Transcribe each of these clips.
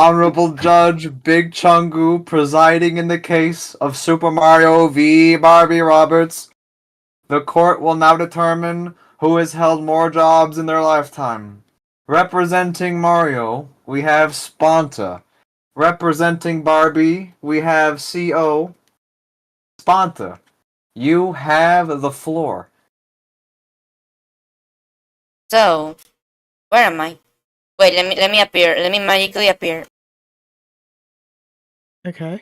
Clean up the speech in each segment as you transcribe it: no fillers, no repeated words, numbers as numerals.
Honorable Judge Big Chungu presiding in the case of Super Mario v. Barbie Roberts. The court will now determine who has held more jobs in their lifetime. Representing Mario, we have Sponta. Representing Barbie, we have CO. Sponta, you have the floor. So, where am I? Wait, let me appear. Let me magically appear. Okay.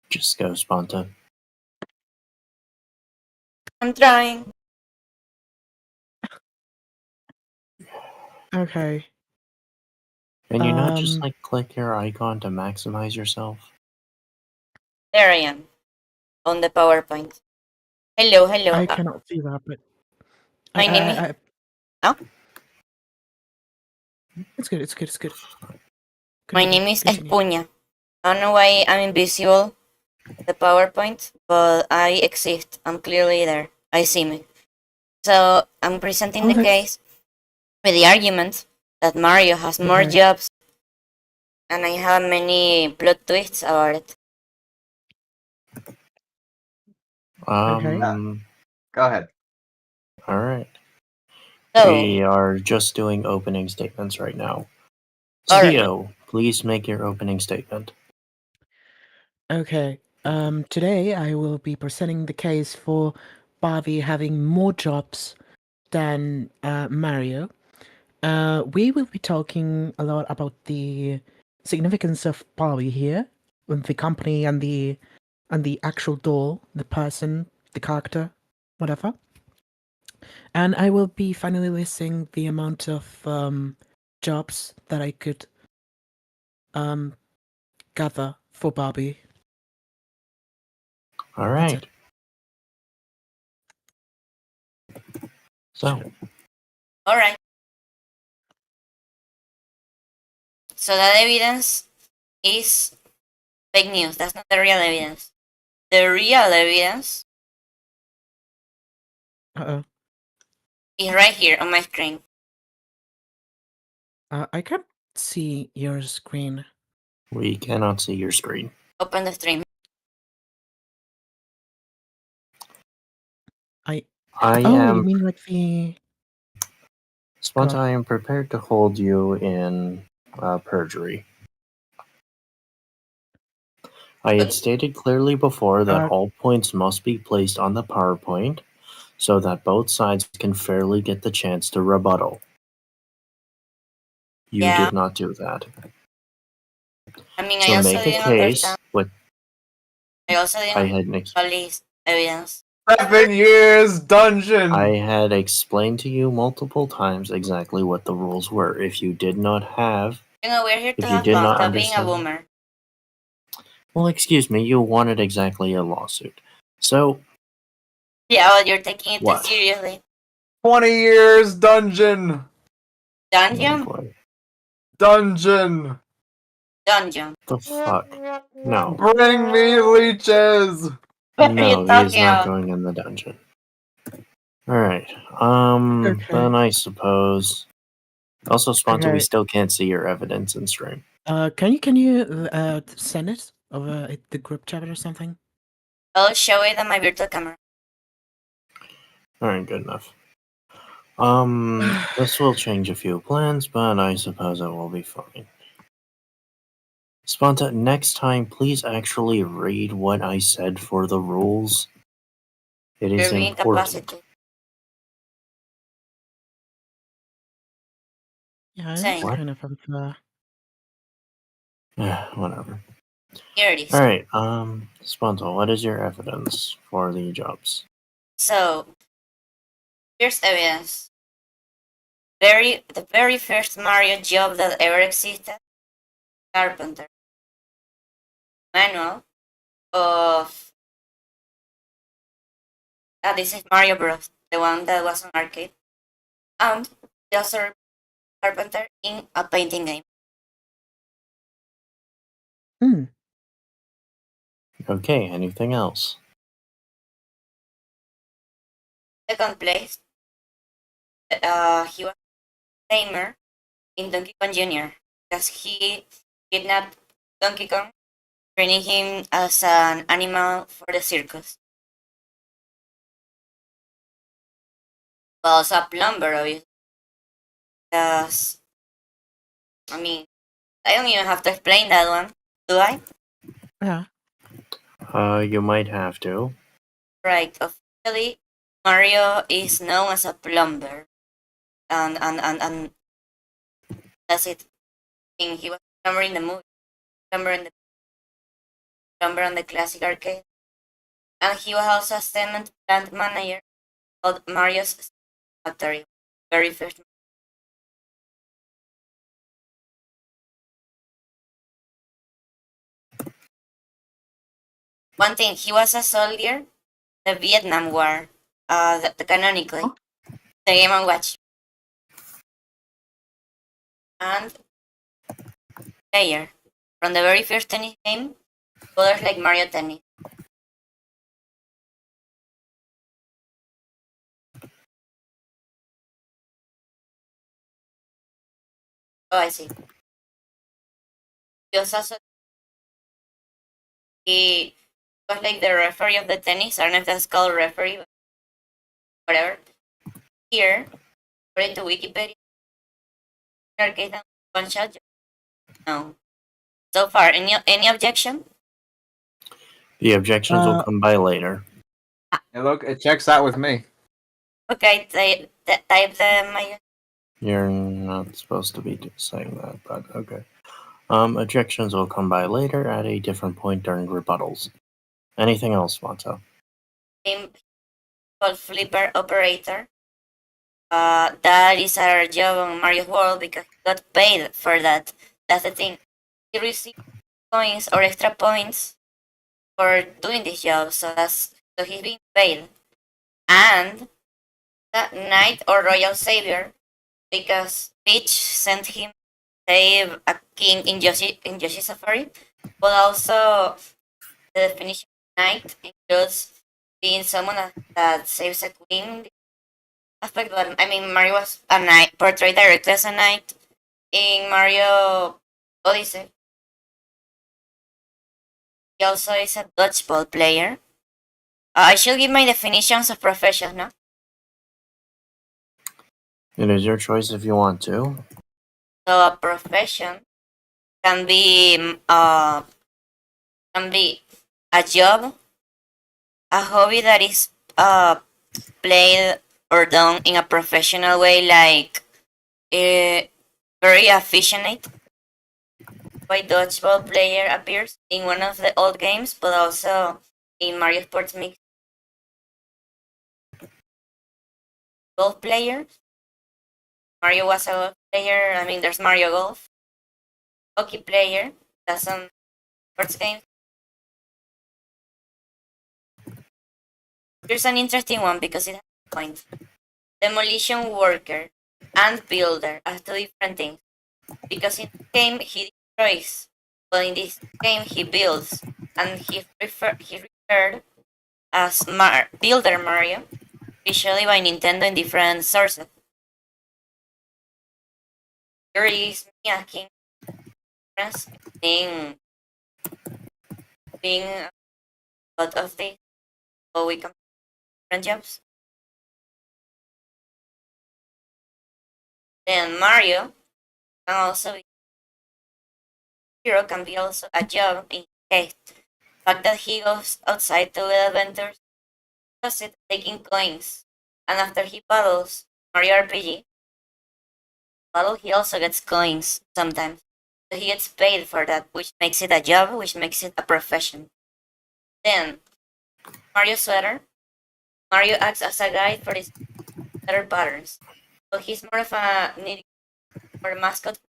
Just go, Sponta. I'm trying. Okay. Can you not just click your icon to maximize yourself? There I am. On the PowerPoint. Hello. I cannot see that, but My name is... Oh? It's good. My name is Espuña. I don't know why I'm invisible the PowerPoint, but I exist. I'm clearly there. I see me. So I'm presenting the case with the argument that Mario has more jobs, and I have many plot twists about it. Go ahead. All right. So, we are just doing opening statements right now. Alright. CEO, please make your opening statement. Okay. Today I will be presenting the case for Barbie having more jobs than Mario. We will be talking a lot about the significance of Barbie here, with the company and the actual doll, the person, the character, whatever. And I will be finally listing the amount of jobs that I could gather for Barbie. All right. So. Alright. So that evidence is fake news. That's not the real evidence. The real evidence is right here on my screen. I can't see your screen. We cannot see your screen. Open the stream. I you am... mean like the... Sponta, I am prepared to hold you in perjury. I had stated clearly before that all points must be placed on the PowerPoint so that both sides can fairly get the chance to rebuttal. You did not do that. I mean, so I also make didn't a case understand. with... I also didn't police evidence. 7 years dungeon! I had explained to you multiple times exactly what the rules were. If you did not have... we're here to have fun. Stop being a boomer. Well, excuse me, you wanted exactly a lawsuit. So... Yeah, well, you're taking it too seriously. 20 years dungeon! Dungeon? Dungeon! Dungeon. The fuck? No. Bring me leeches! No, he is not going in the dungeon. Alright, then I suppose... Also, Sponta, we still can't see your evidence in stream. Can you send it over the group chat or something? I'll show it on my virtual camera. Alright, good enough. This will change a few plans, but I suppose it will be fine. Sponta, next time, please actually read what I said for the rules. It is important. Yeah, it's kind of whatever. Here it is. Alright, Sponta, what is your evidence for the jobs? So, here's evidence. The very first Mario job that ever existed, carpenter. Manual of... this is Mario Bros, the one that was on arcade. And just a carpenter in a painting game. Okay, anything else? Second place, he was tamer in Donkey Kong Jr. because he kidnapped Donkey Kong, training him as an animal for the circus. Well, also a plumber, obviously. Because, I mean, I don't even have to explain that one, do I? Yeah. You might have to. Right, officially, Mario is known as a plumber. And that's it. I mean, he was a plumber in the movie, plumber in the plumber on the classic arcade. And he was also a cement plant manager called Mario's factory. Very first. One thing, he was a soldier the Vietnam War, canonically, the Game & Watch. And player. From the very first tennis game, others like Mario Tennis. Oh, I see. He was also he was like the referee of the tennis. I don't know if that's called referee, but whatever. Here, according to Wikipedia, arcade and one shot. No. So far, any objection? The objections will come by later. Hey, look, it checks out with me. Okay, type my. You're not supposed to be saying that, but okay. Objections will come by later at a different point during rebuttals. Anything else, Monto? Game called Flipper Operator. That is our job on Mario World because he got paid for that. That's the thing. He received coins or extra points for doing this job, so he's being paid. And that Knight or Royal Savior because Peach sent him save a king in Yoshi Safari, but also the definition of Knight includes being someone that saves a queen aspect. But I mean, Mario was a knight, portrayed directly as a knight in Mario Odyssey. He also is a dodgeball player. I should give my definitions of profession, no? It is your choice if you want to. So a profession can be a job, a hobby that is played or done in a professional way, like very aficionate. Why dodgeball player appears in one of the old games, but also in Mario Sports Mix. Golf player. Mario was a golf player. I mean, there's Mario Golf. Hockey player. That's some sports games. Here's an interesting one because it has a point. Demolition worker and builder are two different things. Because in this game he destroys, but in this game he builds, and he referred as Builder Mario, visually by Nintendo in different sources. Here is me asking being a lot of this, so we can different jobs. Then Mario can also be hero can be also a job in case. The fact that he goes outside to the adventures does it taking coins. And after he battles Mario RPG, he also gets coins sometimes. So he gets paid for that, which makes it a job, which makes it a profession. Then Mario Sweater. Mario acts as a guide for his sweater patterns. So he's more of a need or mascot.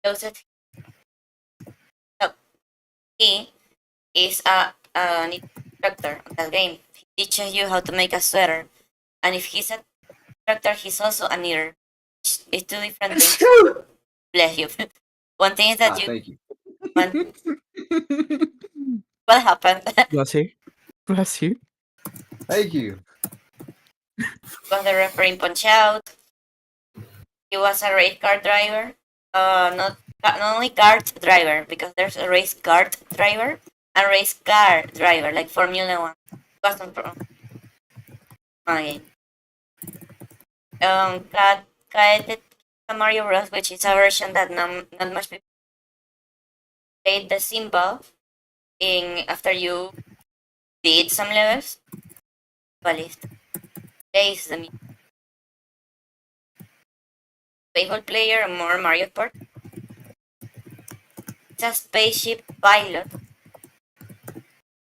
Shows that he is an instructor on that game. He teaches you how to make a sweater. And if he's an instructor, he's also a knitter. It's two different things. Bless you. One thing is that Thank you. What happened? Bless you. Bless you. Thank you. Was the referee Punch Out? He was a race car driver. Not only kart driver, because there's a race kart driver and race car driver, like Formula One. Wasn't from my Kaete Mario Bros, which is a version that not much people played the symbol in after you beat some levels. Balist. Plays the baseball player and more Mario Kart. It's a spaceship pilot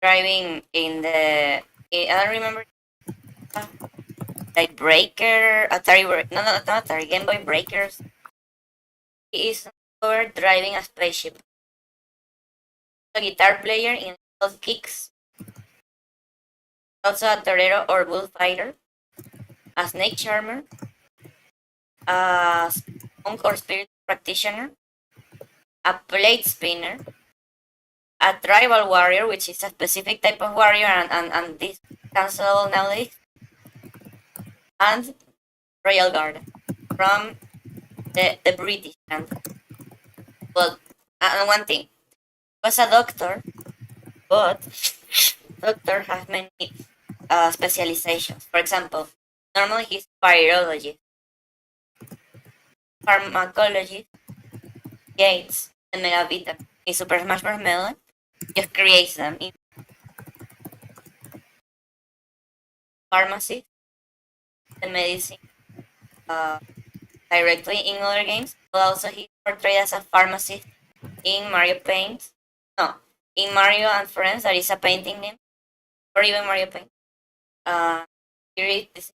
driving in the. I don't remember. Like Breaker, Atari. No, not Atari. Game Boy Breakers. He is over driving a spaceship. A guitar player in Health Kicks. Also a torero or bullfighter. A snake charmer. A monk or spirit practitioner. A plate spinner. A tribal warrior, which is a specific type of warrior, and this cancelable nowadays. And Royal Guard from the British and well, and one thing was a doctor, but doctor has many specializations. For example, normally he's virologist, pharmacologist, Gates, and Megavitamin. In Super Smash Bros. Melee, just creates them in pharmacy, the medicine directly in other games, but also he's portrayed as a pharmacist in Mario Paint. No, in Mario and Friends, that is a painting name, or even Mario Paint. Here is this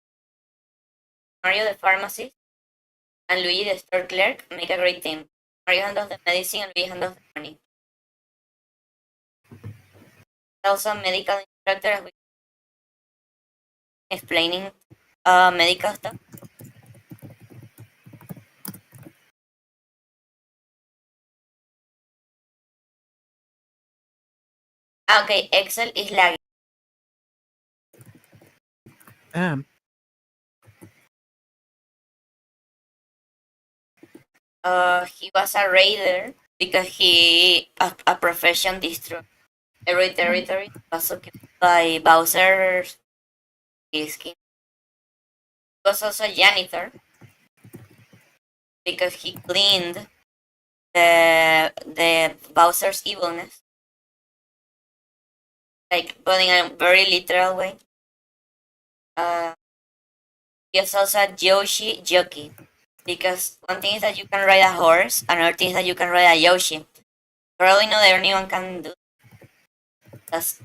Mario the pharmacist and Luigi the store clerk make a great team. Mario handles the medicine and Luigi handles the money. Also, a medical instructor as we explaining medical stuff. Okay, Excel is lagging. He was a raider because he a profession destroyed every territory was occupied by Bowser's skin. He was also a janitor because he cleaned the Bowser's evilness, like but in a very literal way. He was also a Yoshi jockey because one thing is that you can ride a horse, another thing is that you can ride a Yoshi. Probably not anyone can do. That's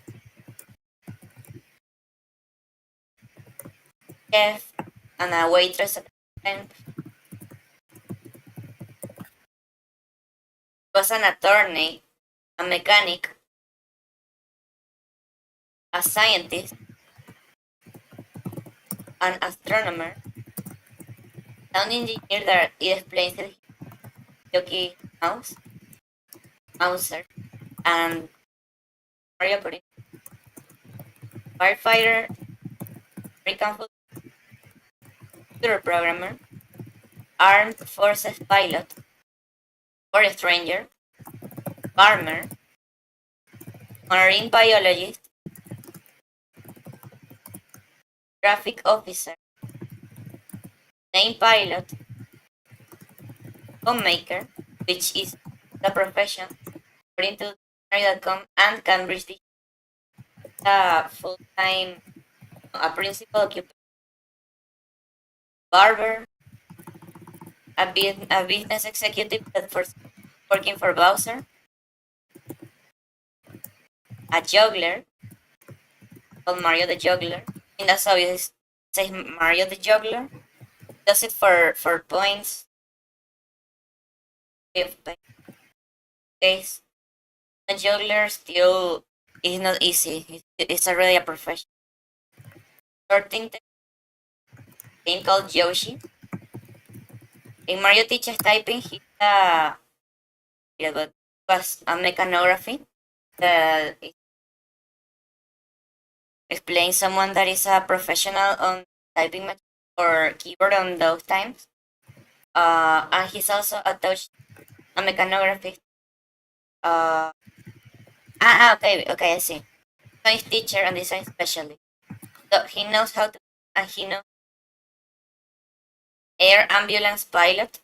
chef and a waitress at the time. Was an attorney, a mechanic, a scientist, an astronomer, sound engineer that it explains the jockey mouse, Mouser, and Mario Kart. Firefighter, American computer programmer, armed forces pilot, forest ranger, farmer, marine biologist, traffic officer, name pilot, homemaker, which is the profession, according to dictionary.com, and Cambridge Dictionary. A full-time, a principal occupation, barber, a business executive that working for Bowser, a juggler called Mario the Juggler. And that's obvious. It says Mario the Juggler. Does it for points. If case, a juggler still is not easy. It's already a profession. Sorting game called Yoshi. In Mario teaches typing, he was a mechanography that explains someone that is a professional on typing or keyboard on those times. And he's also a mechanographist. Okay, I see. Science teacher and design specialist. So he knows how to, and he knows air ambulance pilot,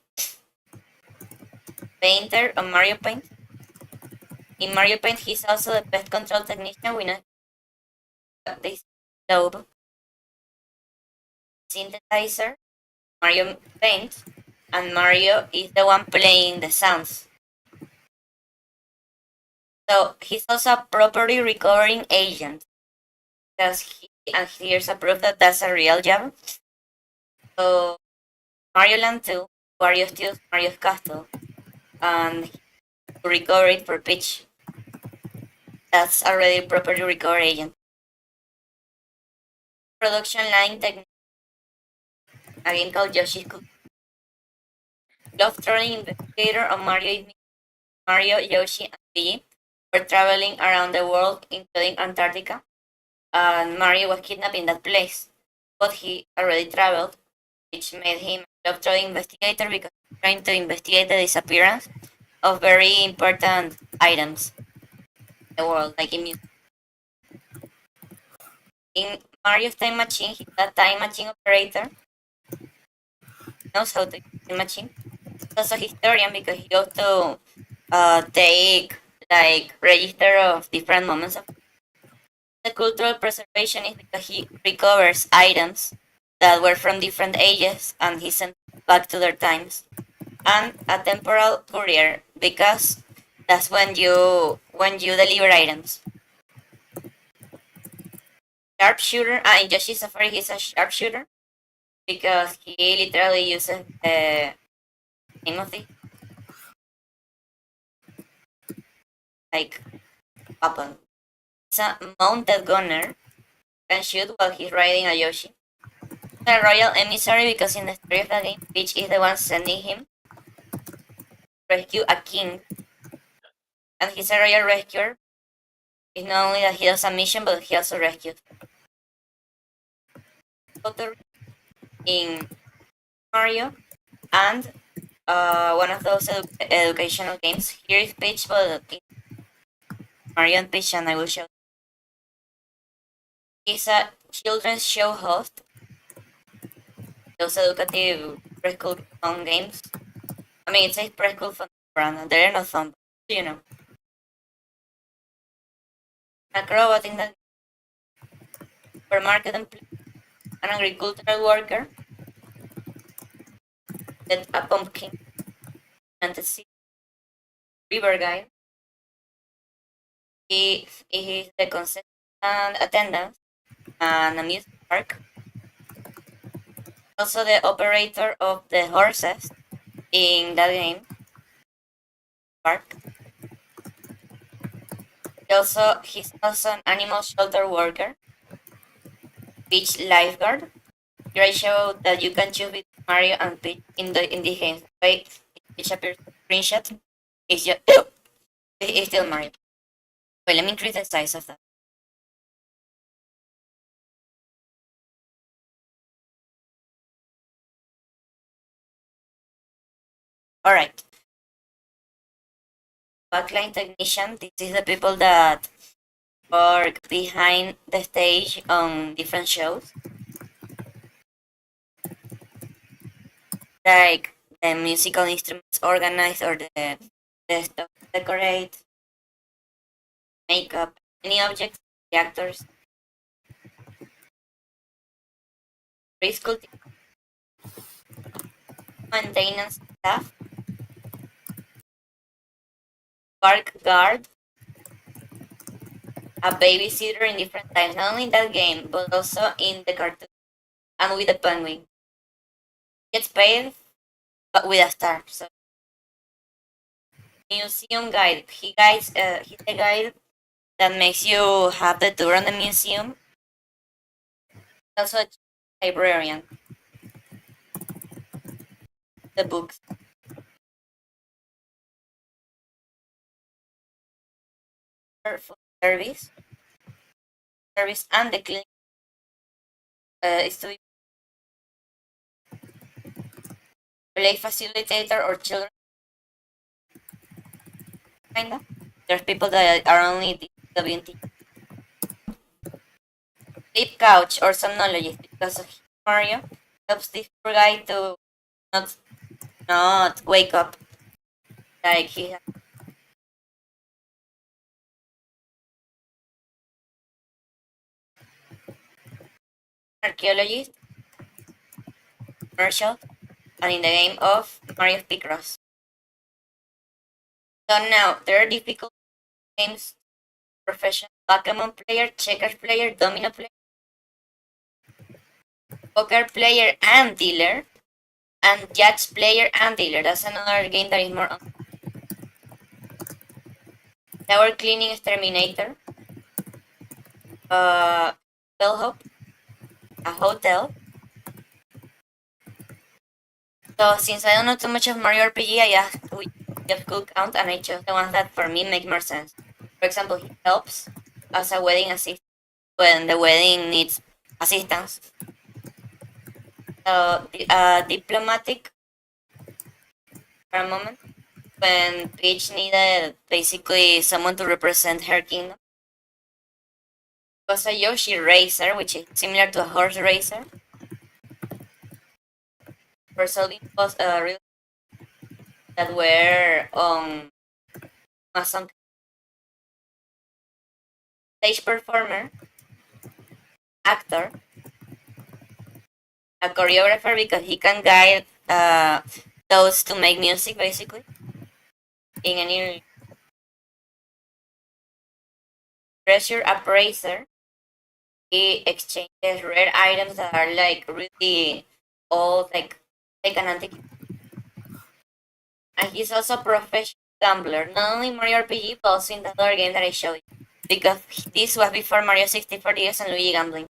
painter on Mario Paint. In Mario Paint, he's also the pest control technician. We know this globe synthesizer, Mario Paint, and Mario is the one playing the sounds. So he's also a property recovering agent because here's a proof that that's a real job. So Mario Land 2, Wario steals Mario's castle and he recover it for Peach. That's already property recovery agent. Production line technique, a game called Yoshi's Cookie. Love trolling investigator on Mario, Yoshi, and Luigi were traveling around the world, including Antarctica, and Mario was kidnapped in that place. But he already traveled, which made him a love trolling investigator because he's trying to investigate the disappearance of very important items in the world, like in music. In Mario's time machine, he's a time machine operator. He knows how to use the machine. He's also a historian because he goes to take like register of different moments of the cultural preservation is because he recovers items that were from different ages and he sends back to their times. And a temporal courier because that's when you deliver items. Sharpshooter, in Yoshi Safari he's a sharpshooter because he literally uses the name of the like weapon. He's a mounted gunner, can shoot while he's riding a Yoshi. He's a royal emissary because in the story of the game, Peach is the one sending him to rescue a king. And he's a royal rescuer. It's not only that he does a mission, but he also rescues. In Mario, and one of those educational games. Here is Peach, but it's Mario and Peach, and I will show. He's a children's show host. Those educative preschool fun games. I mean, it says preschool fun brand, they're not fun, but you know. Acrobat in the supermarket employee, an agricultural worker, that a pumpkin, and the sea river guy. He is the concession attendant and a music park. Also the operator of the horses in that game park. He's also an animal shelter worker, beach lifeguard. Here I show that you can choose between Mario and Peach in the game. Wait, Peach appears screenshot. It's just it's still Mario. Wait, let me increase the size of that. Alright. Backline technician, this is the people that work behind the stage on different shows. Like the musical instruments organized or the stuff decorate, makeup, any objects, the actors. Preschool maintenance staff, park guard, a babysitter in different times, not only in that game, but also in the cartoon and with the penguin. Gets paid, but with a star. So, museum guide. He's the guide that makes you have the tour on the museum. Also, a librarian. The books. Service and the clinic is to be play facilitator or children, kinda. There's people that are only disability. Sleep couch or somnologist because of Mario helps this poor guy to not wake up like he has. Archaeologist, commercial, and in the game of Mario Picross. So now there are difficult games: professional backgammon player, checkers player, domino player, poker player and dealer, and judge player and dealer. That's another game that is more on. Tower cleaning exterminator, bellhop, a hotel. So since I don't know too much of Mario RPG, I asked which of could count, and I chose the ones that for me make more sense. For example, he helps as a wedding assistant when the wedding needs assistance. So diplomatic for a moment when Peach needed basically someone to represent her kingdom. Was a Yoshi racer, which is similar to a horse racer. For solving real that were Amazon. Stage performer, actor, a choreographer because he can guide those to make music basically in any treasure appraiser. He exchanges rare items that are like really old, like an antique. And he's also a professional gambler, not only Mario RPG, but also in the other game that I showed you. Because this was before Mario 64 DS and Luigi Gambling.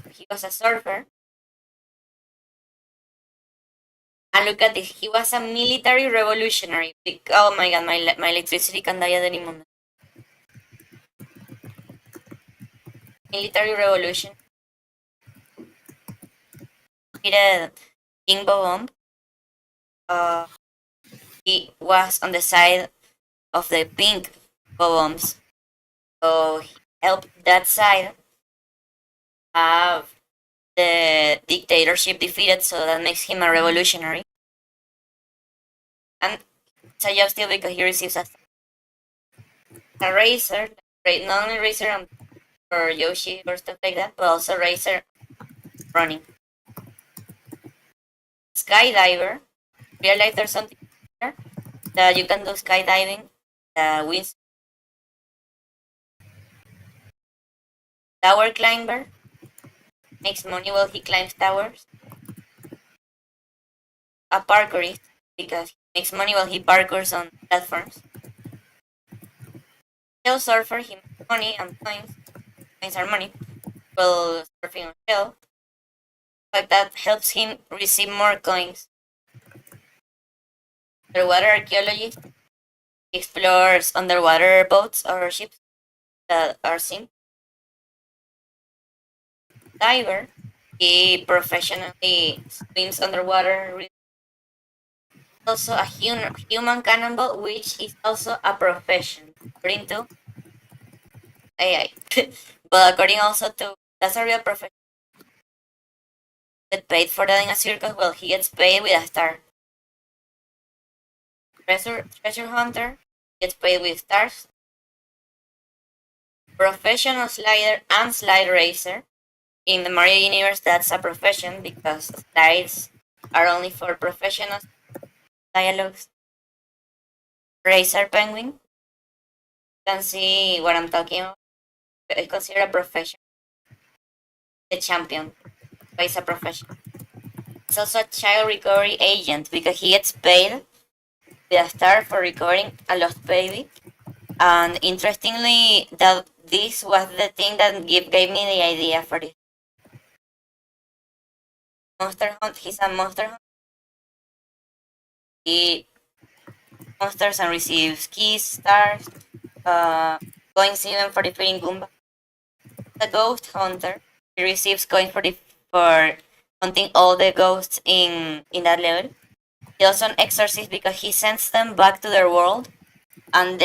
He was a surfer. And look at this, he was a military revolutionary. Oh my god, my electricity can die at any moment. Military revolution. Defeated King Bomb. He was on the side of the pink bombs. So he helped that side have the dictatorship defeated, so that makes him a revolutionary. And it's a job still because he receives a racer, not only racer for Yoshi or stuff like that, but also racer running. Skydiver. Real life there's something there that you can do skydiving. Wins. Tower climber. Makes money while he climbs towers. A parkourist because he makes money while he parkours on platforms. Shell surfer, he makes money and coins. Coins are money while surfing on shell. But that helps him receive more coins. Underwater archaeologist, he explores underwater boats or ships that are seen. Diver, he professionally swims underwater. Also a human cannonball, which is also a profession, according to AI. But according also to, that's a real profession. Get paid for that in a circus? Well, he gets paid with a star. Treasure hunter gets paid with stars. Professional slider and slide racer. In the Mario universe, that's a profession because slides are only for professionals. Dialogues. Racer penguin. You can see what I'm talking about. I consider a profession. The champion. But it's a profession. It's also a child recovery agent because he gets paid with a star for recovering a lost baby. And interestingly, this was the thing that gave me the idea for this. Monster Hunt, he's a monster hunt. He monsters and receives keys, stars, coins even for defeating Goomba. The Ghost Hunter, he receives coins for hunting all the ghosts in that level. He also an exorcist because he sends them back to their world, and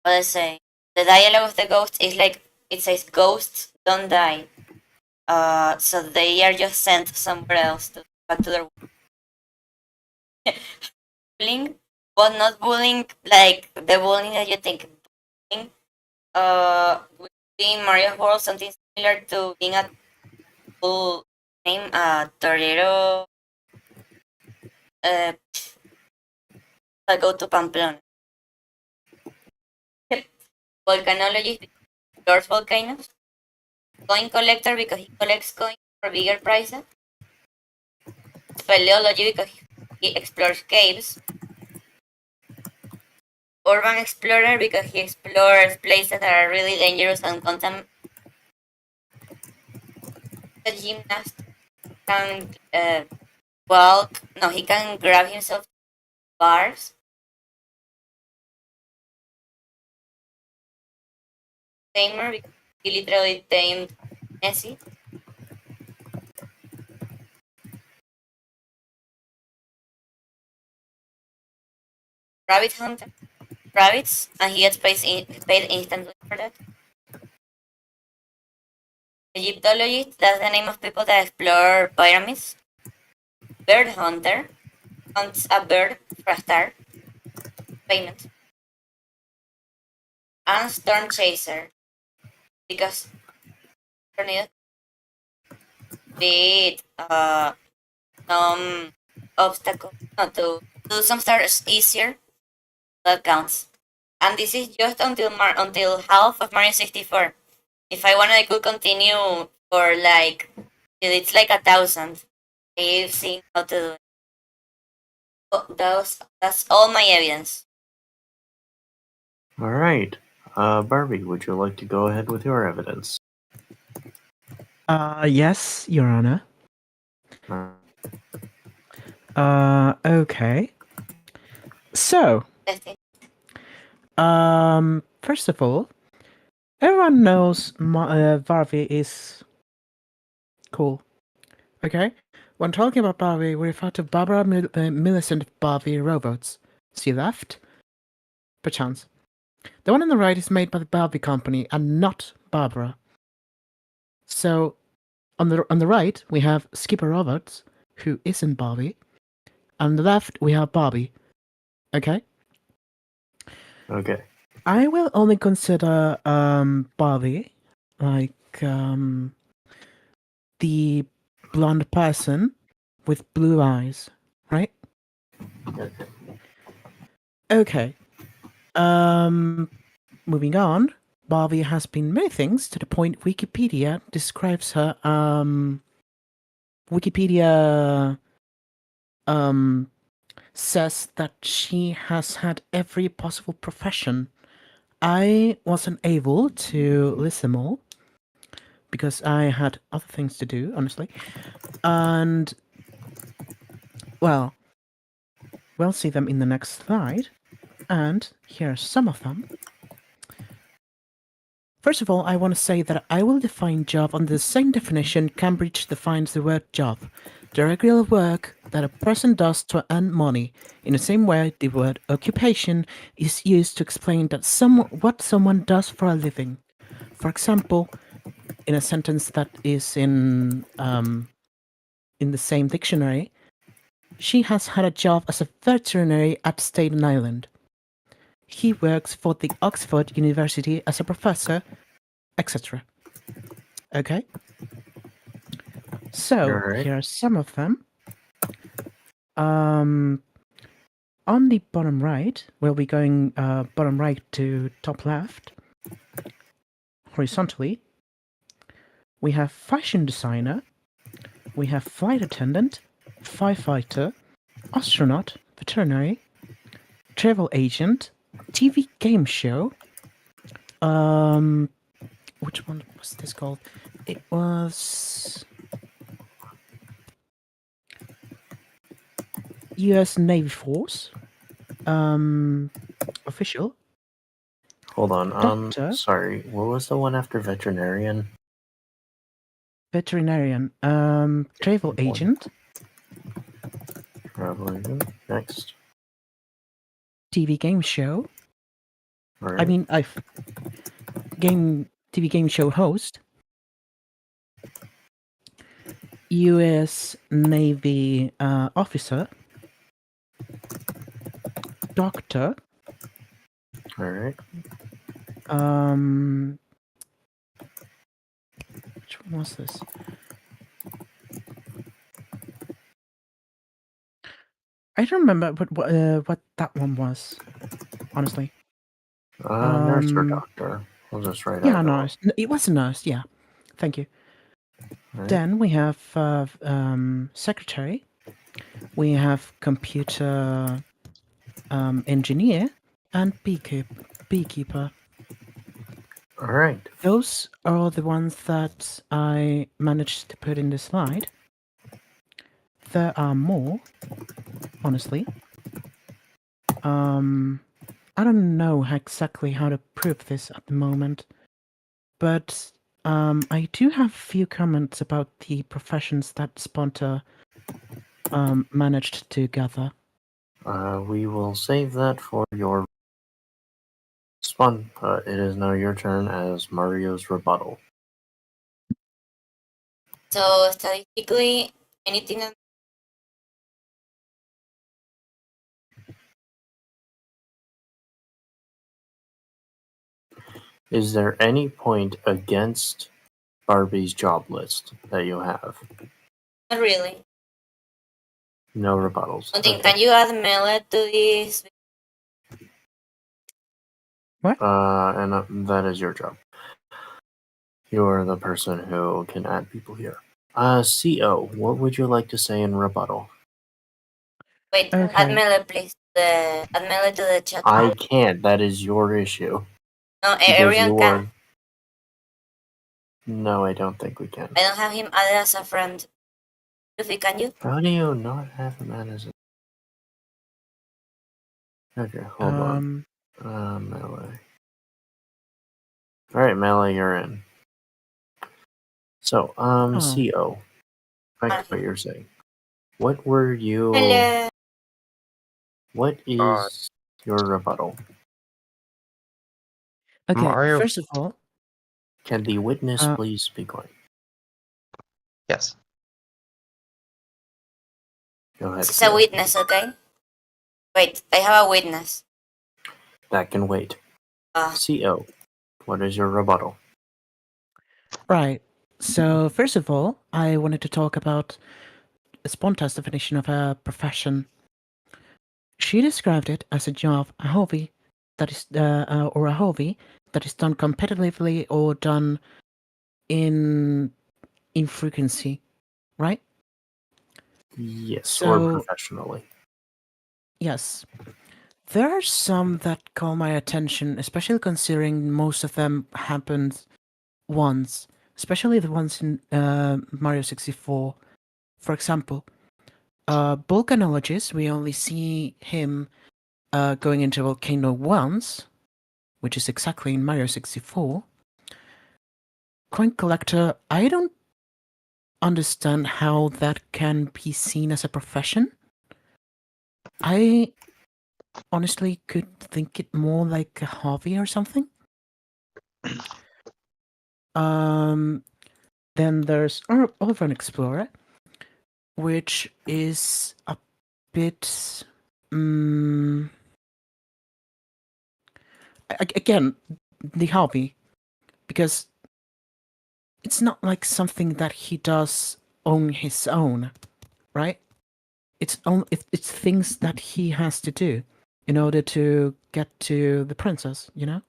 what I say, the dialogue of the ghosts is like it says ghosts don't die. So they are just sent somewhere else back to their bullying, but not bullying like the bullying that you think. Bullying, would be in Mario World something similar to being a full name, torero. I go to Pamplona. Volcanologist explores volcanoes. Coin collector because he collects coins for bigger prices. Speleology because he explores caves. Urban explorer because he explores places that are really dangerous and contaminated. The gymnast can walk. No, he can grab himself bars. Tamer because he literally tamed Nessie. Rabbit hunter. Rabbits, and he gets paid instantly for that. Egyptologist, that's the name of people that explore pyramids. Bird hunter, hunts a bird for a star. Payment. And storm chaser, because tornadoes beat some obstacle, no, to do some stars easier. That counts. And this is just until half of Mario 64. If I wanted, I could continue for like till it's like 1,000. I've seen how to do it. That's all my evidence. All right. Barbie, would you like to go ahead with your evidence? Yes, Your Honor. Okay. So, first of all, everyone knows Barbie is cool. Okay? When talking about Barbie, we refer to Barbara Millicent Barbie robots. See left? Perchance. The one on the right is made by the Barbie company and not Barbara. So, on the right, we have Skipper Roberts, who isn't Barbie. On the left, we have Barbie. Okay? Okay. I will only consider Barbie like the blonde person with blue eyes, right? Okay. Moving on. Barbie has been many things to the point Wikipedia describes her. Wikipedia says that she has had every possible profession. I wasn't able to list them all because I had other things to do, honestly. And, well, we'll see them in the next slide. And here are some of them. First of all, I want to say that I will define job under the same definition Cambridge defines the word job. The regular work that a person does to earn money. In the same way, the word occupation is used to explain that what someone does for a living. For example, in a sentence that is in the same dictionary, she has had a job as a veterinary at Staten Island. He works for the Oxford University as a professor, etc. Okay? So, Alright. here are some of them. On the bottom right, we'll be going bottom right to top left. Horizontally, we have fashion designer, we have flight attendant, firefighter, astronaut, veterinary, travel agent, TV game show. Which one was this called? It was U.S. Navy Force. Official. Hold on. Doctor. Sorry. What was the one after veterinarian? Veterinarian. Travel agent. Travel agent. Next. TV game show. All I right. mean, TV game show host. U.S. Navy officer. Doctor. All right. Which one was this? I don't remember what that one was, honestly. Nurse or doctor? We'll just write Yeah, either one. nurse. It was a nurse, yeah. Thank you. All right. Then we have secretary. We have computer engineer and beekeeper. All right. Those are the ones that I managed to put in the slide. There are more, honestly. I don't know exactly how to prove this at the moment, but I do have a few comments about the professions that Sponta managed to gather. We will save that for your Spun. It is now your turn as Mario's rebuttal. So statistically, anything Is there any point against Barbie's job list that you have? not really. No rebuttals. Something, Okay. can you add melee to this? And that is your job. You are the person who can add people here. CO, what would you like to say in rebuttal? Wait, Okay. add melee please. Add melee to the chat. I can't. That is your issue. No, Because everyone you can. are... No, I don't think we can. I don't have him added as a friend. Luffy, can you? How do you not have him as a... Okay, hold on. Melee. Alright, Melee, you're in. So, CO. Back to what you're saying. What were you... Hello. What is your rebuttal? Okay, Mario. first of all, Can the witness please be quiet? Yes. Go ahead. This is a witness, okay? Wait, I have a witness. That can wait. CO, what is your rebuttal? right. So first of all, I wanted to talk about Sponta's definition of a profession. She described it as a job, a hobby that is, or a hobby that is done competitively or done in frequency, right? Yes, or So professionally. yes, there are some that call my attention, especially considering most of them happened once, especially the ones in Mario 64. For example, volcanologist, we only see him going into a volcano once, which is exactly in Mario 64. Coin collector, I don't understand how that can be seen as a profession. I honestly could think it more like a hobby or something. Then there's Urban Explorer, which is a bit again the hobby, because it's not like something that he does on his own, right? It's things that he has to do in order to get to the princess, you know?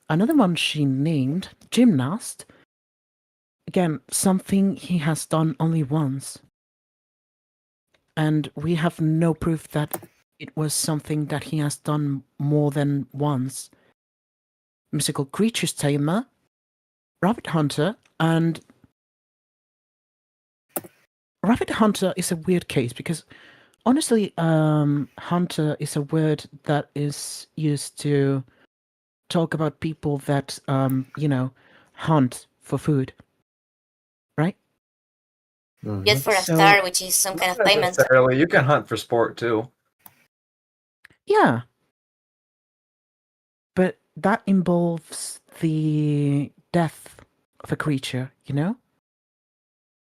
Another one she named, gymnast. Again, something he has done only once. And we have no proof that it was something that he has done more than once. Mystical creatures tamer, rabbit hunter, and rabbit hunter is a weird case because honestly, hunter is a word that is used to talk about people that, hunt for food, right? Mhm. Just for a So- star, which is some kind Not of payment. necessarily. You can hunt for sport too. Yeah. But that involves the death of a creature, you know?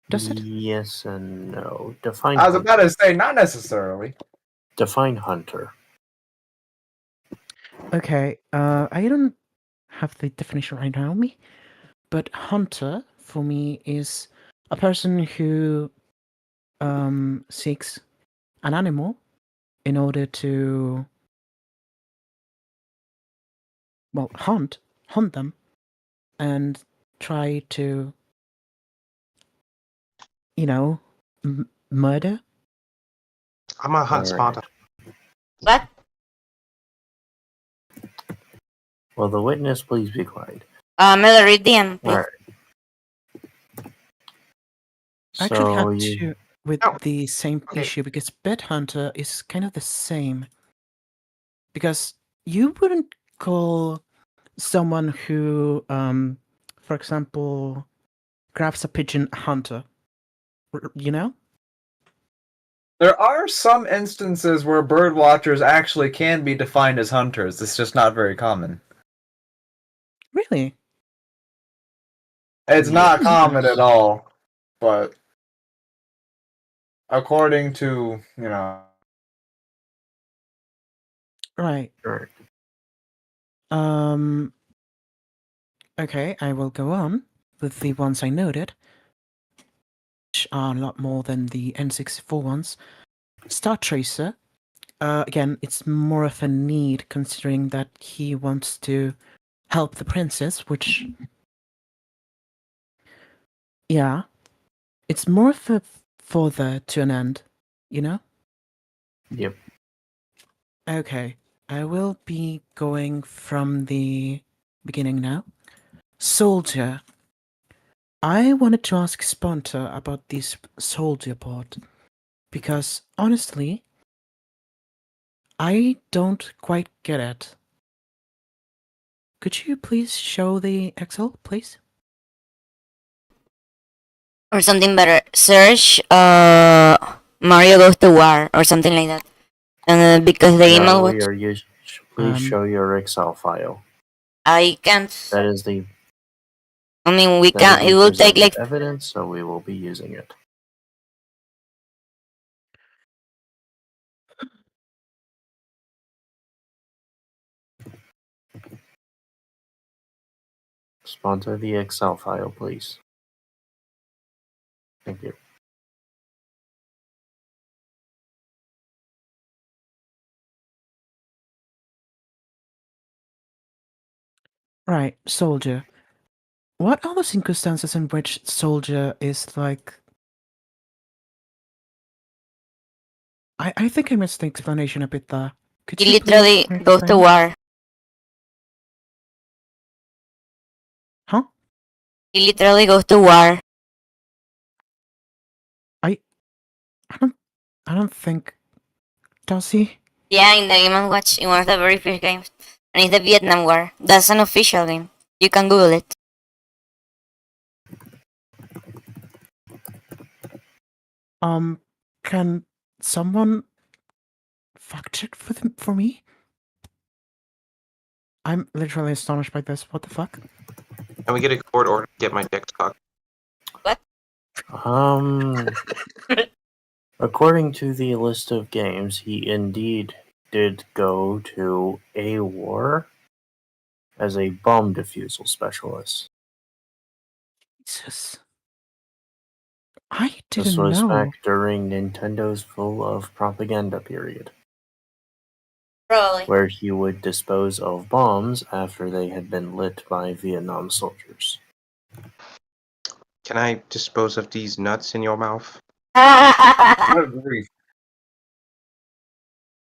Does it? Yes and no. Define I was hunter. about to say, not necessarily. Define hunter. Okay, I don't have the definition right now on me, but hunter for me is a person who seeks an animal in order to, well, hunt them, and try to, you know, murder. I'm a hunt Alright. spotter. What? Will the witness please be quiet? Miller, read DM, please. Alright. I actually So had you to with Oh, the same okay. issue because Bed Hunter is kind of the same. Because you wouldn't call someone who, for example, grabs a pigeon a hunter, you know? There are some instances where bird watchers actually can be defined as hunters. It's just not very common. Really? It's not Yes. common at all, but according to, you know, Right. Alright. Okay, I will go on with the ones I noted, which are a lot more than the N64 ones. Star Tracer. Again, it's more of a need considering that he wants to help the princess, which, yeah, it's more of a further to an end, you know? Yep. Okay, I will be going from the beginning now. Soldier. I wanted to ask Sponta about this soldier part, because honestly, I don't quite get it. Could you please show the Excel, please? Or something better. Search Mario Goes to War or something like that. Because the email No, was we are please show your Excel file. I can't. That is the I mean, we that can't. is It the will take presented like evidence, so we will be using it. Sponsor the Excel file, please. Thank you. Right, soldier. What are the circumstances in which soldier is like... I think I missed the explanation a bit there. Could he you literally please goes to explain? war. Huh? He literally goes to war. I don't think... Does he? Yeah, in the Game and Watch, in one of the very first games, and it's the Vietnam War. That's an official game. You can Google it. Can someone fact check for me? I'm literally astonished by this. What the fuck? Can we get a court order to get my dick sucked? According to the list of games, he indeed did go to a war as a bomb defusal specialist. Jesus. I This didn't was know. back during Nintendo's full of propaganda period, Probably. where he would dispose of bombs after they had been lit by Vietnam soldiers. Can I dispose of these nuts in your mouth? good grief.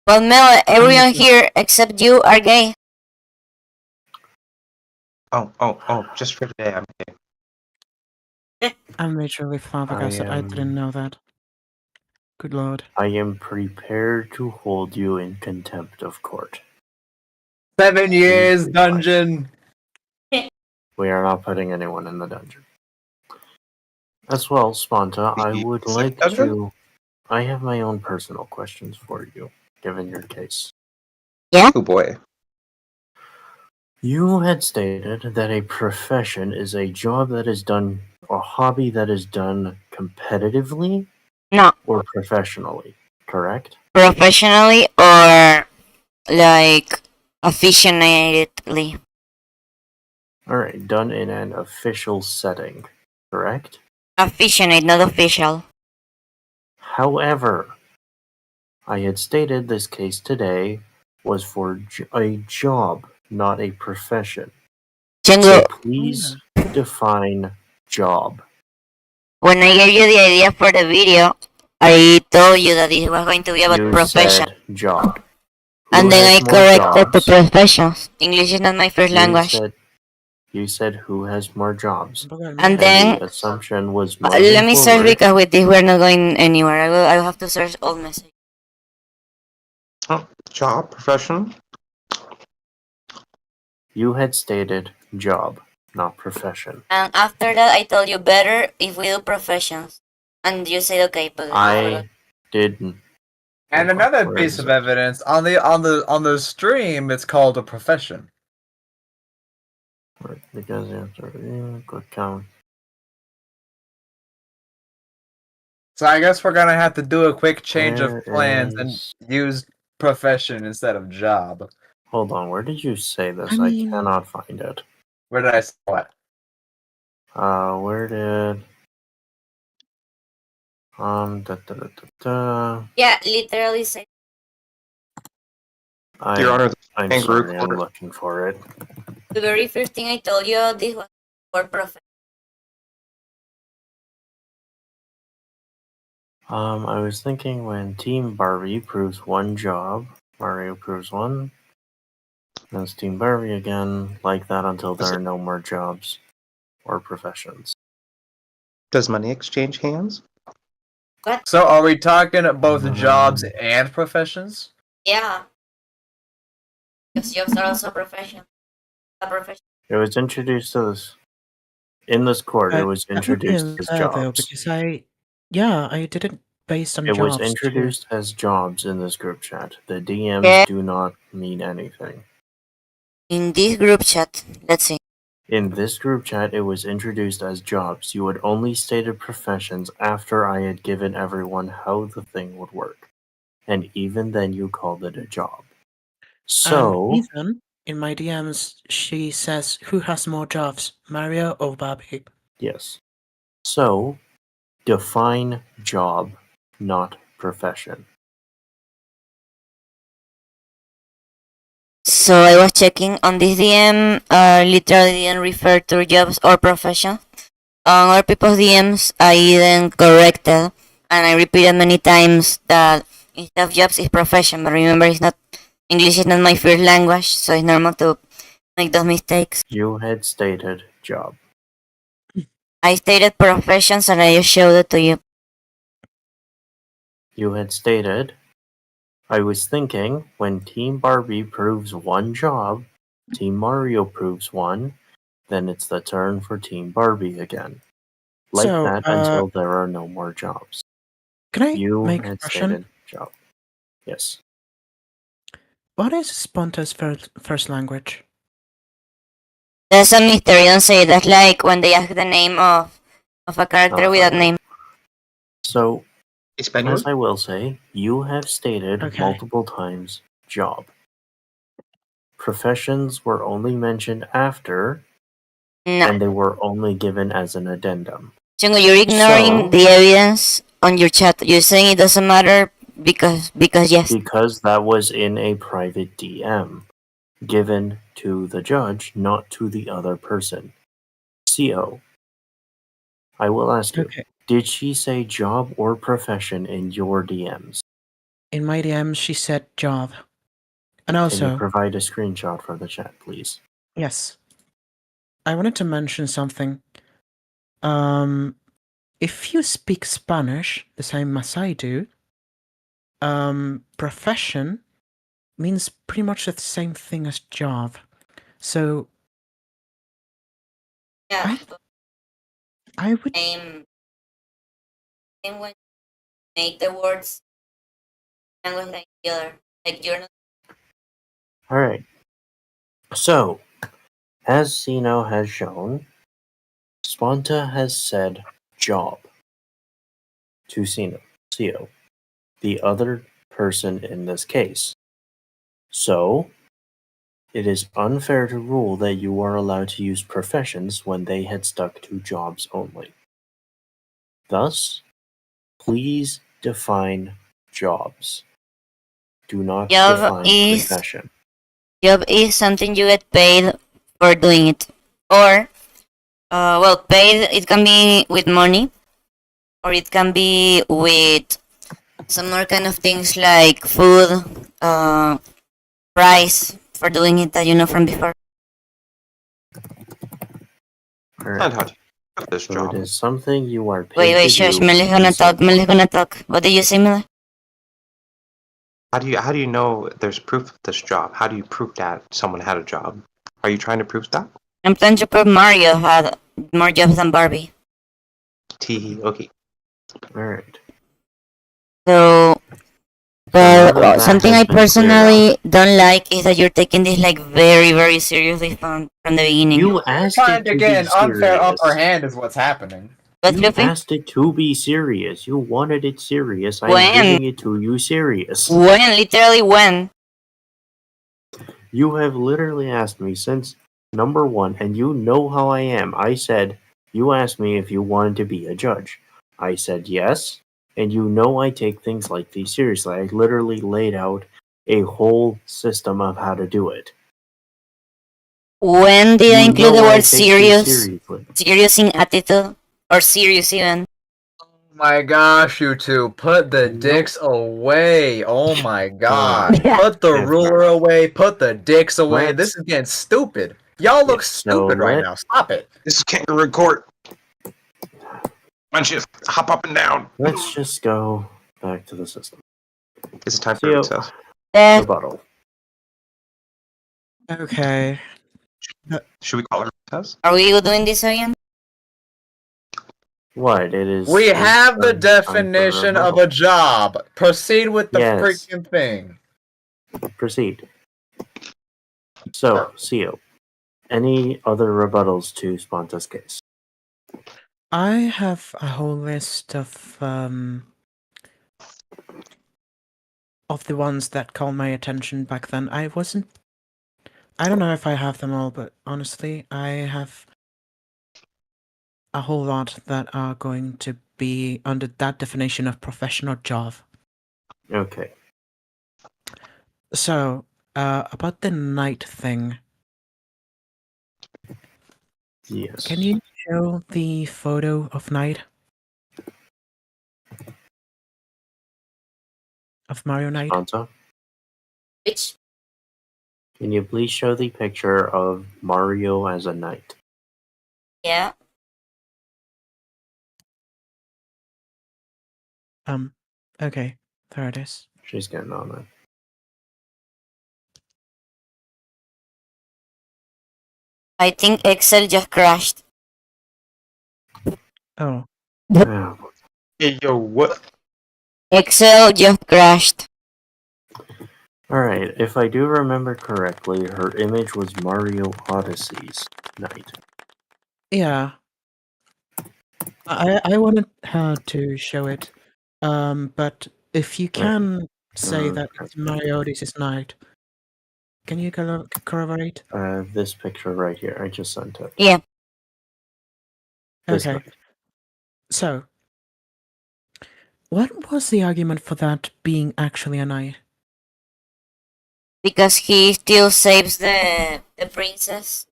Well, Mel, everyone here except you are gay. Oh, just for today, I'm gay. I'm literally flabbergasted. I didn't know that. Good lord. I am prepared to hold you in contempt of court. 7 years dungeon. We are not putting anyone in the dungeon. As well, Sponta, I would The like dungeon? to... I have my own personal questions for you, given your case. Yeah? Oh boy. You had stated that a profession is a job that is done, or hobby that is done competitively No. or professionally, correct? Professionally or like aficionatedly. Alright, done in an official setting, correct? Aficionate, not official. However, I had stated this case today was for a job, not a profession. So Chingo, please define job. when I gave you the idea for the video, I told you that it was going to be about You profession. said job. Who And then I has more corrected to jobs? professions. English is not my first language. You said who has more jobs. And And then the assumption was let moving me search forward. because with this we're not going anywhere. I will have to search all messages. Oh, job, profession. You had stated job, not profession. And after that, I told you better if we do professions. And you said okay, but I didn't. And Hold on, another where piece is of it? evidence on the stream, it's called a profession. Right, because you have to click count. So I guess we're gonna have to do a quick change Where of plans and is... use profession instead of job. Hold on, where did you say this? I mean- I cannot find it. Where did I say what? Where did... yeah, literally say. Your Honor, I'm kangaroo sorry, I'm court. looking for it. The very first thing I told you this was for profession. I was thinking when Team Barbie proves one job, Mario proves one, then it's Team Barbie again, like that until there are no more jobs or professions. Does money exchange hands? So are we talking both jobs Um, and professions? Yeah. Because jobs are also profession. A profession. It was introduced as in this court. It was That would be introduced as unfair, though, jobs. because I did it based on It jobs. was introduced as jobs in this group chat. The DMs Yeah. do not mean anything. In this group chat, let's see. In this group chat, it was introduced as jobs. You had only stated professions after I had given everyone how the thing would work. And even then, you called it a job. So, Ethan, in my DMs, she says, "Who has more jobs, Mario or Barbie?" yes. So, define job, not profession. So I was checking on this DM, literally didn't refer to jobs or profession. On other people's DMs, I then corrected and I repeated many times that instead of jobs is profession. But remember, it's not English is not my first language, so it's normal to make those mistakes. You had stated job. I stated professions and I just showed it to you. You had stated, I was thinking when Team Barbie proves one job, Team Mario proves one, then it's the turn for Team Barbie again. Like So, that until there are no more jobs. Can I You make a had question? stated job. Yes. What is Sponta's first language? That's a mystery. Don't say it. That's like when they ask the name of a character without name. So, Espanol? as I will say, you have stated Okay. multiple times job. Professions were only mentioned after, No. and they were only given as an addendum. Chungo, you're ignoring So- the evidence on your chat. You're saying it doesn't matter because yes. Because that was in a private DM, given to the judge, not to the other person. CO, I will ask you, Okay. did she say job or profession in your DMs? In my DMs, she said job. And Can also, you provide a screenshot for the chat, please? yes, I wanted to mention something. If you speak Spanish the same as I do, profession means pretty much the same thing as job. So Yeah, I would. same when you make the words language like the other. Like you're not. Alright, so, as Sino has shown, Sponta has said job to Sio, the other person in this case. So, it is unfair to rule that you are allowed to use professions when they had stuck to jobs only. Thus, please define jobs. Do not define profession. Job is something you get paid for doing it, or well, paid. It can be with money, or it can be with some more kind of things like food, price for doing it that you know from before. Alright, And how do you prove this so job? it is something you are paid Wait, to shush. do. Mele's gonna talk. Mele's gonna talk. What did you say, Mele? How do you know there's proof of this job? How do you prove that someone had a job? Are you trying to prove that? I'm trying to prove Mario had more jobs than Barbie. Teehee, okay. Alright. So, now that but that something has I been cleared personally don't like is that you're taking this like very, very seriously from the beginning. You asked Trying it to to get be an unfair serious. upper hand is what's happening. But You Luffy, asked it to be serious. You wanted it serious. I'm When? giving it to you serious. when? Literally when? You have literally asked me since number one, and you know how I am. I said, you asked me if you wanted to be a judge. I said yes, and you know I take things like these seriously. I literally laid out a whole system of how to do it. When did I You include the know I word take these serious? seriously. Serious in attitude? Or serious even? Oh my gosh, you two, put the Nope. dicks away. Oh my god. Yeah. Put the If ruler not, away, put the dicks away. let's- This is getting stupid. Y'all look Yeah, so stupid right let- now. Stop it. This is kangaroo court. Why don't you hop up and down? Let's just go back to the system. It's time for Theo, recess. rebuttal. Okay. Should we call it recess? Are we doing this again? What? It is. We it's have the time for definition of rebuttal. a job. Proceed with the Yes. freaking thing. Proceed. So, Sio, any other rebuttals to Sponta's case? I have a whole list of the ones that caught my attention back then. I don't know if I have them all, but honestly, I have a whole lot that are going to be under that definition of professional job. Okay. So, about the night thing, Yes. can you show the photo of Knight? Of Mario Knight? Sponta, Which? can you please show the picture of Mario as a knight? Yeah. Okay, there it is. She's getting on it. I think Excel just crashed. Oh, Oh. Hey, yo, what? Excel just crashed. Alright, if I do remember correctly, her image was Mario Odyssey's knight. yeah. I wanted her to show it, but if you can say that it's Mario Odyssey's Knight, can you corroborate? This picture right here, I just sent it. Yeah. This Okay. knight. So, what was the argument for that being actually a knight? Because he still saves the princess.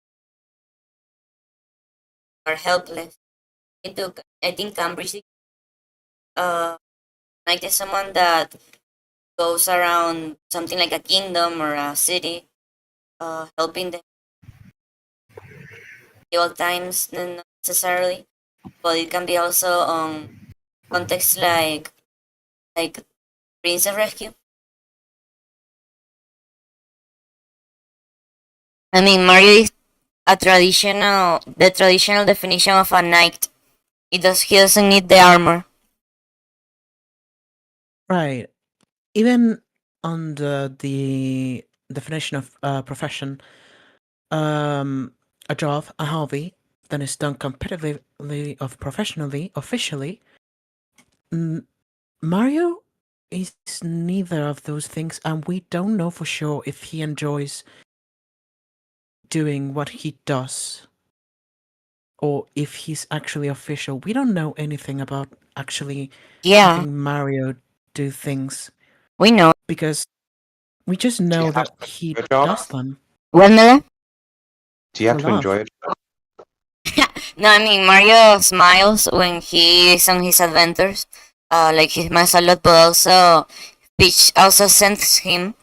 Or helpless. He took, I think, Cambridge. Like there's someone that goes around something like a kingdom or a city, helping them the old times, not necessarily, but it can be also on context like princess rescue. I mean, Mario is the traditional definition of a knight. He doesn't need the armor. Right. Even under the definition of profession, a job, a hobby that is done competitively or professionally, officially, Mario is neither of those things, and we don't know for sure if he enjoys doing what he does or if he's actually official. We don't know anything about actually Yeah, having Mario do things we know. because we just Do you know have that to he enjoy a job? does them What, Miller? Do you have for to love. enjoy it? No, I mean Mario smiles when he is on his adventures. Like he smiles a lot, but also Peach also sends him,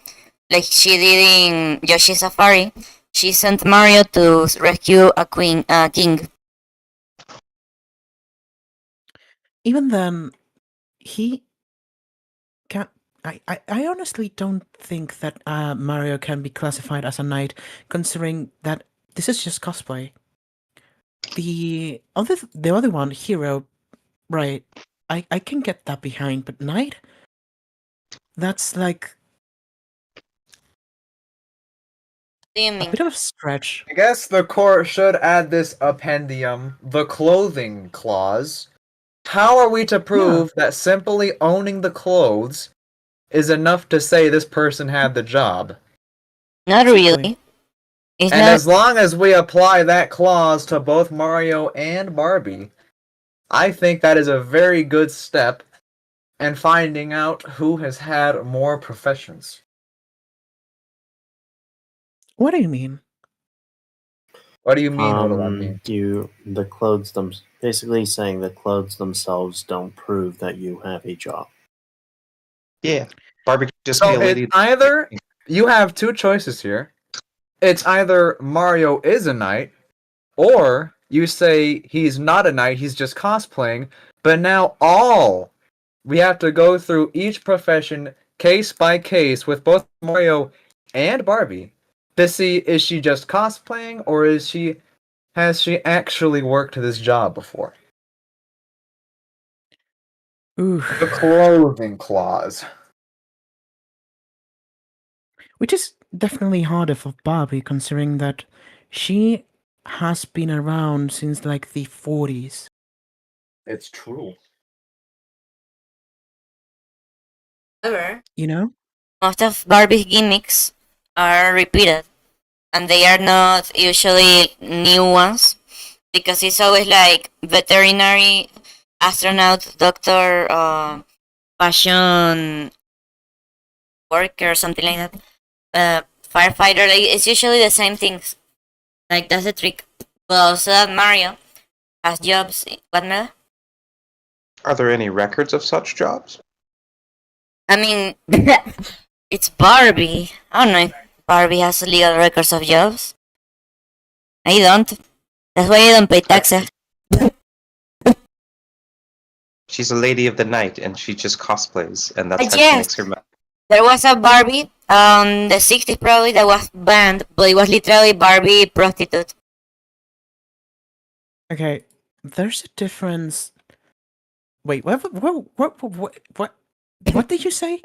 like she did in Yoshi Safari. She sent Mario to rescue a king. Even then, he can't. I honestly don't think that Mario can be classified as a knight, considering that this is just cosplay. The other one, hero, right? I can get that behind, but knight, that's like What do you a mean? bit of a stretch. I guess the court should add this appendium, the clothing clause. How are we to prove that simply owning the clothes is enough to say this person had the job? Not Exactly. really. It's And not. as long as we apply that clause to both Mario and Barbie, I think that is a very good step in finding out who has had more professions. What do you mean? What do you mean? What do I mean? The clothes basically saying the clothes themselves don't prove that you have a job. Yeah. Barbie could just be So a it's lady. either you have two choices here. It's either Mario is a knight, or you say he's not a knight, he's just cosplaying, but now we have to go through each profession case by case with both Mario and Barbie to see is she just cosplaying or has she actually worked this job before? Ooh. The clothing clause. Which is definitely harder for Barbie, considering that she has been around since like the 40s. It's true. However, You know? most of Barbie's gimmicks are repeated, and they are not usually new ones because it's always like veterinary, astronaut, doctor, fashion worker, something like that. Firefighter. Like, it's usually the same things. Like that's the trick. But also that Mario has jobs. What, Mel? Are there any records of such jobs? I mean, it's Barbie. I don't know if Barbie has legal records of jobs. I don't. That's why I don't pay taxes. She's a lady of the night and she just cosplays, and that's how she Yes, makes her money. there was a Barbie the 60s probably that was banned, but it was literally Barbie prostitute. Okay, there's a difference. Wait, what did you say?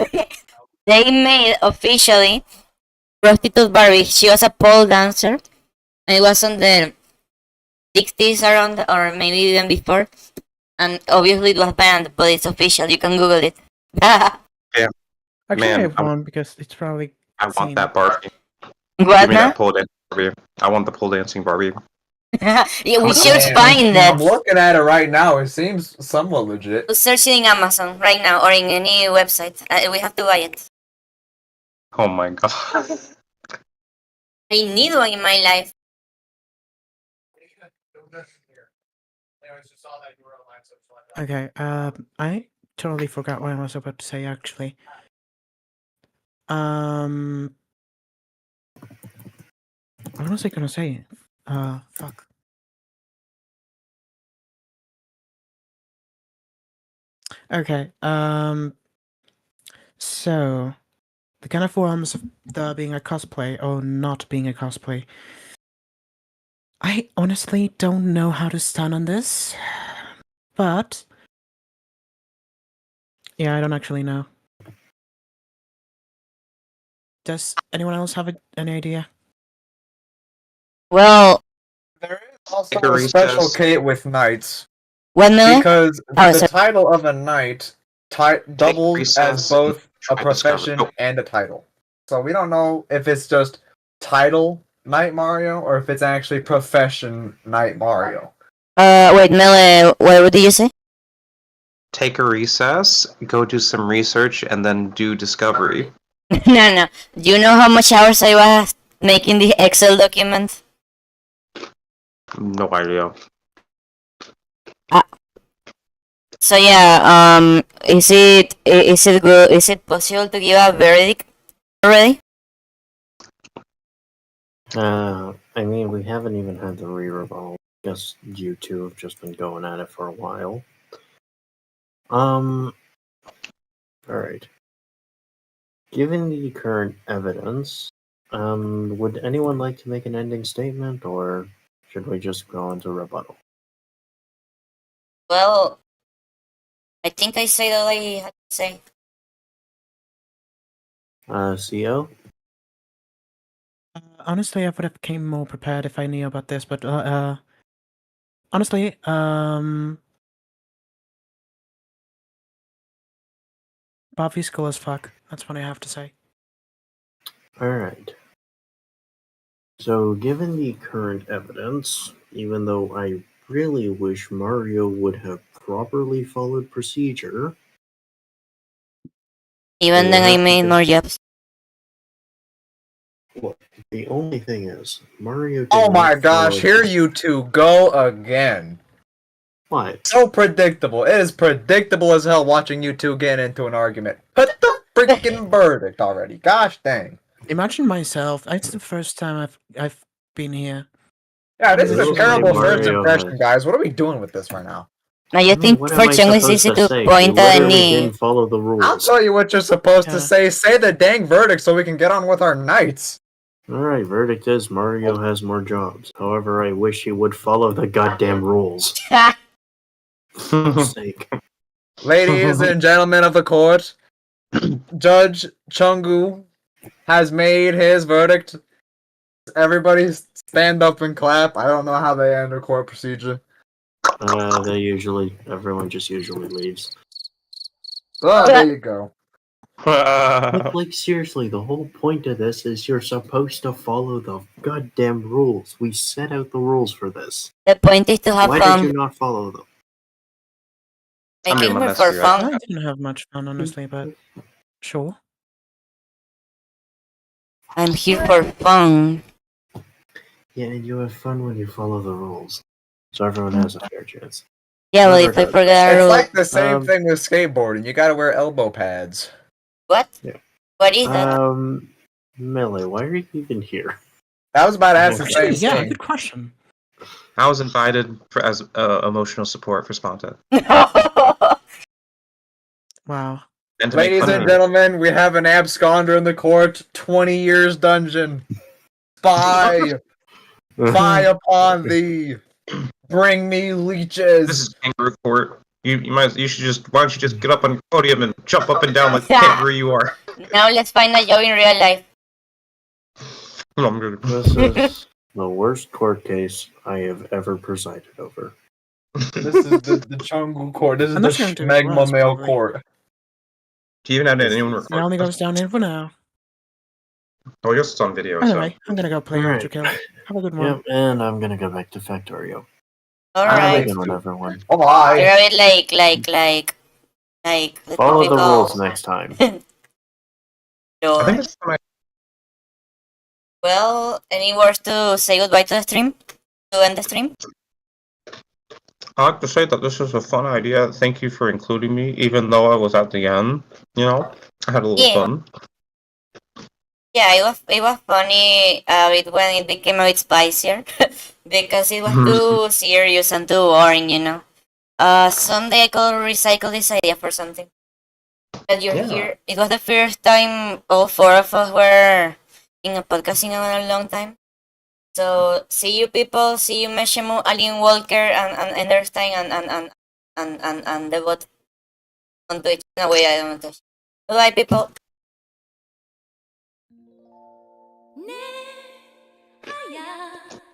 They made officially prostitute Barbie. She was a pole dancer. And it was on the 60s around, or maybe even before. And obviously it was banned, but it's official. You can Google it. Actually, Man, I have one because it's probably I want same. that Barbie. What, Give me man? that pole dancing Barbie. I want the pole dancing Barbie. Yeah, we Oh, should man, find I'm it. looking at it right now. It seems somewhat legit. Search it in Amazon right now or in any website. We have to buy it. Oh my god. I need one in my life. Okay, I totally forgot what I was about to say actually. What was I gonna say? Fuck. Okay, so the kind of forms of being a cosplay or not being a cosplay. I honestly don't know how to stand on this, but yeah, I don't actually know. Does anyone else have any idea? Well, There is also Take a a special recess. case with knights what Miller? because Oh, the sorry. title of a knight doubles as recess and both a try discovery. profession Oh. and a title. So we don't know if it's just title Knight Mario or if it's actually profession Knight Mario. Wait, Miller, what did you say? Take a recess, go do some research, and then do discovery. No. Do you know how much hours I was making the Excel document? No idea. So yeah, is it good? Is it possible to give a verdict already? I mean, we haven't even had the re-revolve. Guess you two have just been going at it for a while. Alright. Given the current evidence, would anyone like to make an ending statement, or should we just go into rebuttal? Well, I think I said all I had to say. CO? Honestly, I would have came more prepared if I knew about this, but honestly, Bobby's cool as fuck. That's what I have to say. Alright. So, given the current evidence, even though I really wish Mario would have properly followed procedure, Even then, I made more jobs. well, the only thing is, Mario did Oh my not gosh, follow here you two go again. What? So predictable. It is predictable as hell watching you two get into an argument. Put the freaking verdict already. Gosh dang. Imagine myself. It's the first time I've been here. Yeah, this is a Looks terrible like first Mario impression, has- guys. What are we doing with this right now? Now you think What for am I Chong it's supposed easy to say? point He at literally any. didn't follow the I'll rules. tell you what you're supposed to Yeah. say. Say the dang verdict so we can get on with our nights. Alright, verdict is Mario has more jobs. However, I wish he would follow the goddamn rules. For sake. Ladies and gentlemen of the court, Judge Chungu has made his verdict. Everybody stand up and clap. I don't know how they end a court procedure. Everyone just usually leaves. Oh, there you go. Like, seriously, the whole point of this is you're supposed to follow the goddamn rules. We set out the rules for this. The point is to have Why fun. did you not follow them? I I mean, came when here that's for true, fun. I didn't have much fun, honestly, but sure. I'm here for fun. Yeah, and you have fun when you follow the rules. So everyone has a fair chance. Yeah, well, Never if I does. forget a It's rule. like the same Um, thing with skateboarding. You gotta wear elbow pads. What? Yeah. What is that? Melee, why are you even here? I was about to ask the same Actually, yeah, thing. good question. I was invited as emotional support for Sponta. Wow. And to make Ladies fun of and me. gentlemen, we have an absconder in the court. 20 years dungeon. Spy. Spy upon thee. Bring me This leeches. is kangaroo court. You should just why don't you just get up on the podium and jump up and down like the kangaroo you are. Now let's find a job in real life. No, I'm good. This is the worst court case I have ever presided over. This is the Chungu court. This is I'm the not sure until it Schmegma runs, male probably. court. Do you even have anyone It record? only goes down here for now. Oh, I guess it's on video. Anyway, I'm gonna go play Alright. Ultra Kill. Have a good one. Yep, and I'm gonna go back to Factorio. Have a Alright. good Good one, everyone. Bye. You're a bit like the Follow the typical- rules next time. I Sure. think it's when Well, any words to say goodbye to the stream? To end the stream? I like to say that this is a fun idea. Thank you for including me, even though I was at the end. You know, I had a little Yeah. fun. Yeah, it was funny when it became a bit spicier because it was too serious and too boring, you know. Someday I could recycle this idea for something. But you're Yeah. here. It was the first time all four of us were in a podcast in a long time. So see you people, see you Meshimu, Alien Walker, and Enderstein, and the bot on Twitch. No way, I don't know Twitch. Bye people. 내 하얀